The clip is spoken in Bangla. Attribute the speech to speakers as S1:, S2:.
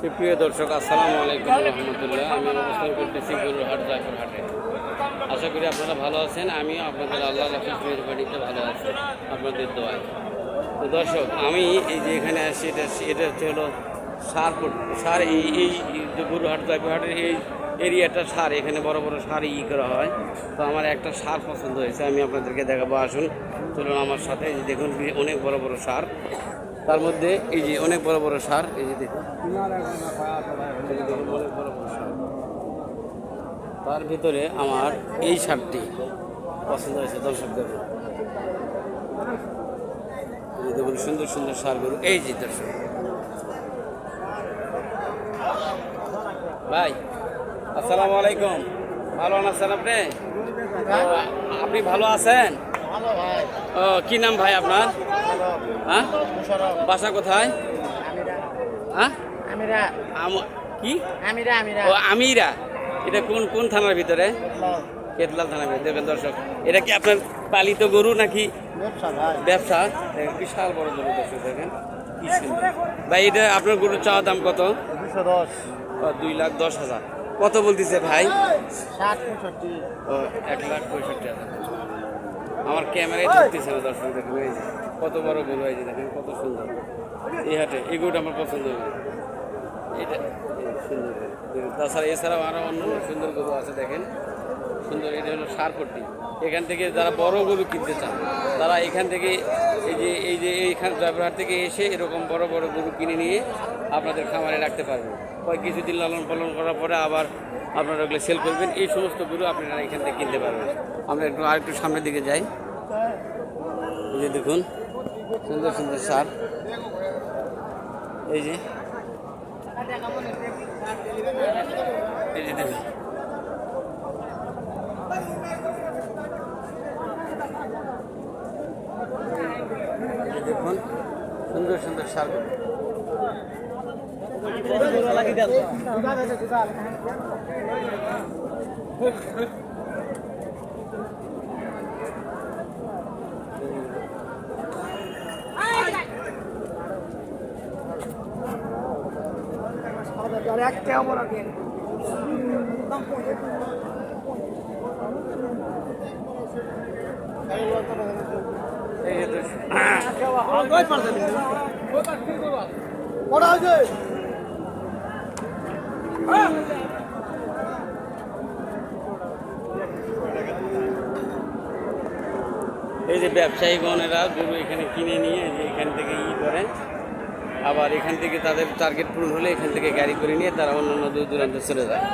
S1: সুপ্রিয় দর্শক, আসসালামু আলাইকুম রহমতুল্লাহ। আমি অবস্থান করতেছি গরুরহাট জায়পুর হাটে। আশা করি আপনারা ভালো আছেন। আমিও আপনাদের আল্লাহ রাখের মেহরবানিতে ভালো আছি, আপনাদের দোয়ায়। তো দর্শক, আমি এই যে এখানে আসছি, এটা হচ্ছে হলো সার এই যে গরুরহাট জায়পুর হাটের এই এরিয়াটা সার, এখানে বড় বড় সার করা হয়। তো আমার একটা সার পছন্দ হয়েছে, আমি আপনাদেরকে দেখাবো। আসুন, চলুন আমার সাথে। এই যে দেখুন, অনেক বড় বড় সার, তার মধ্যে এই যে অনেক বড় বড় সার, এই যে দেখুন অনেক বড় বড় সার। তার ভিতরে আমার এই সারটি পছন্দ হয়েছে। দর্শক দেখুন, এই যে দেখুন সুন্দর সুন্দর সার গরু। এই যে দর্শক ভাই, আসসালামু আলাইকুম। ভালো আছেন আপনি? আপনি ভালো আছেন? ও, কি নাম ভাই আপনার? হ্যাঁ, বাসা কোথায়? হ্যাঁ, কি ও আমিরা? এটা কোন কোন থানার ভিতরে? কেতলাল থানার ভিতরে। দেখেন দর্শক, এটা কি আপনার পালিত গরু নাকি ব্যবসা? বিশাল বড় গরু দর্শক, দেখেন কি সুন্দর। ভাই, এটা আপনার গরুর চাওয়া দাম কত? 2,10,000। কত বলতেছে ভাই? 1,65,000। আমার ক্যামেরায় ধরতেছে না দর্শক, দেখুন এই যে কত বড় গরু, এই যে দেখেন কত সুন্দর। এই হাটে এই গরুটা আমার পছন্দ হয়েছে, এটা সুন্দর। তাছাড়া এছাড়াও আরও অন্য সুন্দর গরু আছে, দেখেন সুন্দর। এটা হলো সারপট্টি। এখান থেকে যারা বড় গরু কিনতে চান, তারা এখান থেকে এইখানে জয়পুরহাট থেকে এসে এরকম বড় বড় গরু কিনে নিয়ে আপনাদের খামারে রাখতে পারবেন। কিছুদিন লালন পালন করার পরে আবার আপনারা ওগুলো সেল করবেন। এই সমস্ত গরু আপনারা এখান থেকে কিনতে পারবেন। আমরা আরেকটু সামনের দিকে যাই। এই যে দেখুন সুন্দর সুন্দর সার, এই যে দেখুন দেখুন সুন্দর সুন্দর সার। এই যে ব্যবসায়ী গণেরা গরু এখানে কিনে নিয়ে এখান থেকে করে, আবার এখান থেকে তাদের টার্গেট পূরণ হলে এখান থেকে গাড়ি করে নিয়ে তারা অন্যান্য দূর দূরান্তে চলে যায়।